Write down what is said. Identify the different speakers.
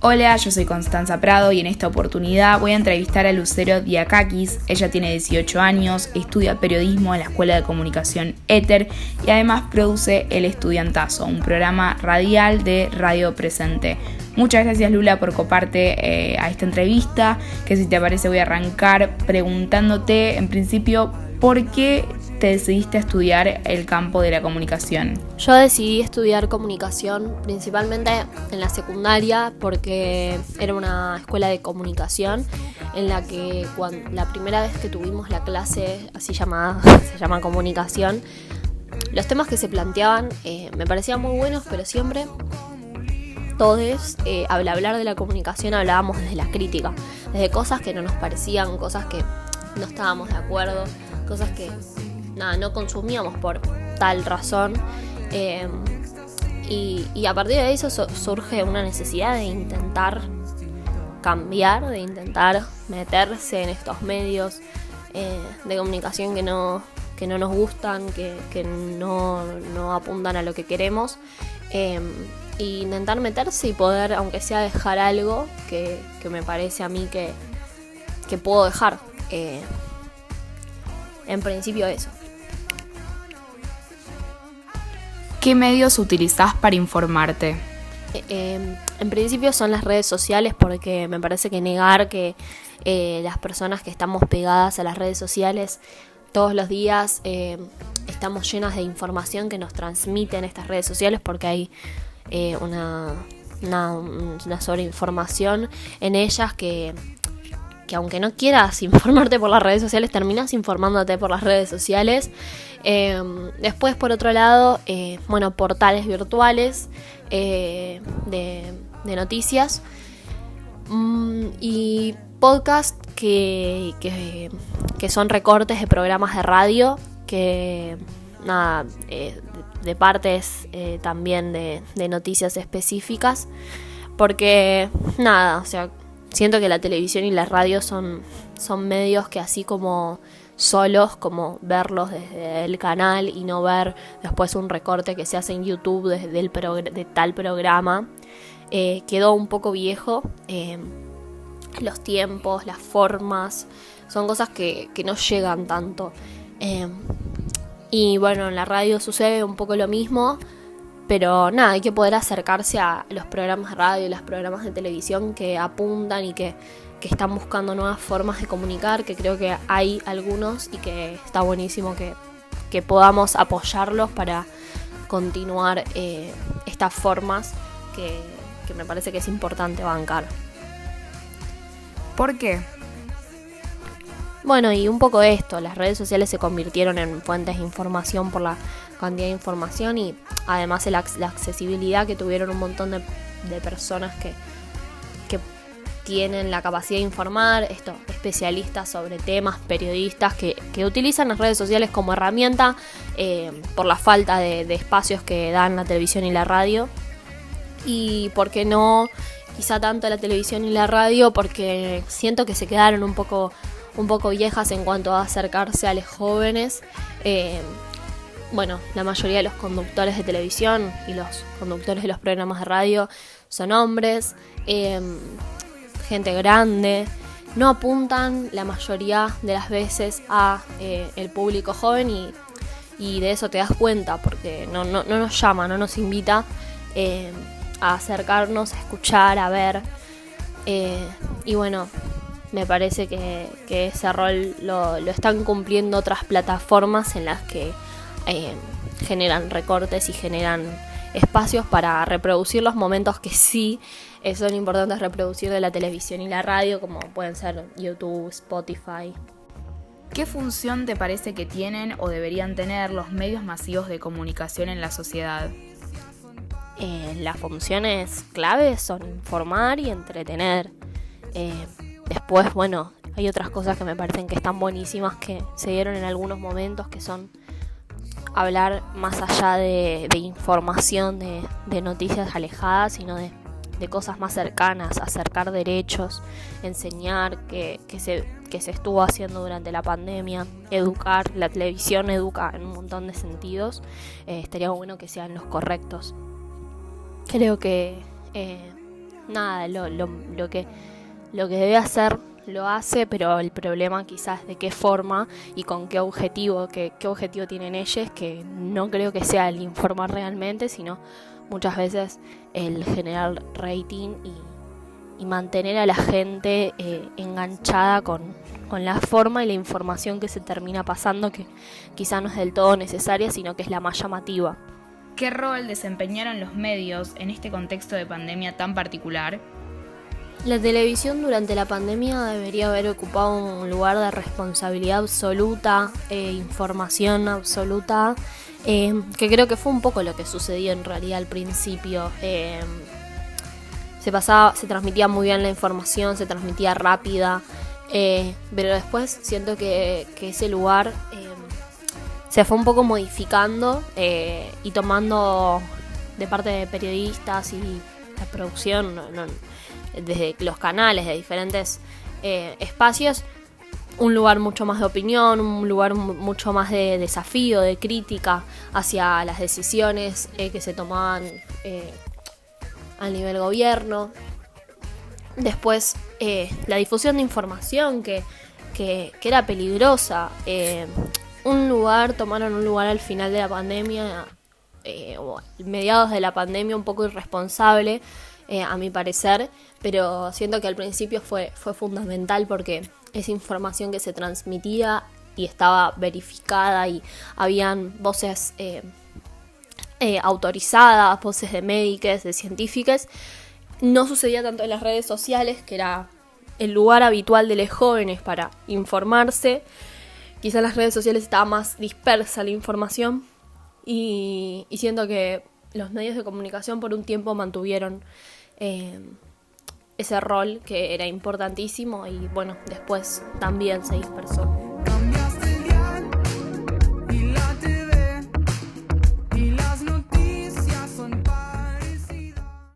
Speaker 1: Hola, yo soy Constanza Prado y en esta oportunidad voy a entrevistar a Lucero Diakakis. Ella tiene 18 años, estudia periodismo en la Escuela de Comunicación Éter y además produce El Estudiantazo, un programa radial de Radio Presente. Muchas gracias, Lula, por coparte a esta entrevista, que si te parece voy a arrancar preguntándote en principio ¿por qué te decidiste a estudiar el campo de la comunicación?
Speaker 2: Yo decidí estudiar comunicación principalmente en la secundaria porque era una escuela de comunicación en la que la primera vez que tuvimos la clase así llamada, se llama comunicación, los temas que se planteaban me parecían muy buenos, pero siempre todos al hablar de la comunicación hablábamos desde la crítica, desde cosas que no nos parecían, cosas que no estábamos de acuerdo, cosas que no consumíamos por tal razón, y a partir de eso surge una necesidad de intentar cambiar, de intentar meterse en estos medios de comunicación que no nos gustan, que no apuntan a lo que queremos, e intentar meterse y poder, aunque sea, dejar algo que me parece a mí que puedo dejar. En principio eso.
Speaker 1: ¿Qué medios utilizás para informarte?
Speaker 2: En principio son las redes sociales, porque me parece que negar que las personas que estamos pegadas a las redes sociales todos los días estamos llenas de información que nos transmiten estas redes sociales, porque hay una sobreinformación en ellas que aunque no quieras informarte por las redes sociales, terminas informándote por las redes sociales. Después, por otro lado, portales virtuales de noticias, y podcasts que son recortes de programas de radio, que de partes también de noticias específicas, porque siento que la televisión y la radio son medios que, así como solos, como verlos desde el canal y no ver después un recorte que se hace en YouTube de tal programa, quedó un poco viejo. Los tiempos, las formas, son cosas que no llegan tanto. Y bueno, en la radio sucede un poco lo mismo, pero hay que poder acercarse a los programas de radio y los programas de televisión que apuntan y que están buscando nuevas formas de comunicar, que creo que hay algunos y que está buenísimo que podamos apoyarlos para continuar estas formas que me parece que es importante bancar.
Speaker 1: ¿Por qué?
Speaker 2: Bueno, y un poco esto, las redes sociales se convirtieron en fuentes de información por la cantidad de información, y además la accesibilidad que tuvieron un montón de personas que tienen la capacidad de informar, especialistas sobre temas, periodistas que utilizan las redes sociales como herramienta por la falta de espacios que dan la televisión y la radio. Y por qué no, quizá tanto la televisión y la radio, porque siento que se quedaron un poco viejas en cuanto a acercarse a los jóvenes. La mayoría de los conductores de televisión y los conductores de los programas de radio son hombres, gente grande, no apuntan la mayoría de las veces a el público joven, y de eso te das cuenta, porque no nos llama, no nos invita a acercarnos, a escuchar, a ver, y bueno, me parece que ese rol lo están cumpliendo otras plataformas en las que generan recortes y generan espacios para reproducir los momentos que sí son importantes reproducir de la televisión y la radio, como pueden ser YouTube, Spotify.
Speaker 1: ¿Qué función te parece que tienen o deberían tener los medios masivos de comunicación en la sociedad?
Speaker 2: Las funciones claves son informar y entretener. Después, hay otras cosas que me parecen que están buenísimas, que se dieron en algunos momentos, que son hablar más allá de información, de noticias alejadas, sino de cosas más cercanas, acercar derechos, enseñar, que se estuvo haciendo durante la pandemia, educar. La televisión educa en un montón de sentidos, estaría bueno que sean los correctos. Creo que nada, lo que debe hacer lo hace, pero el problema quizás de qué forma y con qué objetivo, qué objetivo tienen ellos, que no creo que sea el informar realmente, sino muchas veces el generar rating y mantener a la gente enganchada con la forma y la información que se termina pasando, que quizá no es del todo necesaria, sino que es la más llamativa.
Speaker 1: ¿Qué rol desempeñaron los medios en este contexto de pandemia tan particular?
Speaker 2: La televisión durante la pandemia debería haber ocupado un lugar de responsabilidad absoluta, información absoluta, que creo que fue un poco lo que sucedió en realidad al principio. Se transmitía muy bien la información, se transmitía rápida, pero después siento que ese lugar se fue un poco modificando y tomando de parte de periodistas y la producción, desde los canales de diferentes espacios, un lugar mucho más de opinión, un lugar mucho más de desafío, de crítica hacia las decisiones que se tomaban a nivel gobierno. Después la difusión de información que era peligrosa. Tomaron un lugar al final de la pandemia, o mediados de la pandemia, un poco irresponsable, a mi parecer, pero siento que al principio fue fundamental porque esa información que se transmitía y estaba verificada y habían voces autorizadas, voces de médicos, de científicos. No sucedía tanto en las redes sociales, que era el lugar habitual de los jóvenes para informarse. Quizá en las redes sociales estaba más dispersa la información y siento que los medios de comunicación por un tiempo mantuvieron ese rol que era importantísimo y bueno, después también se dispersó.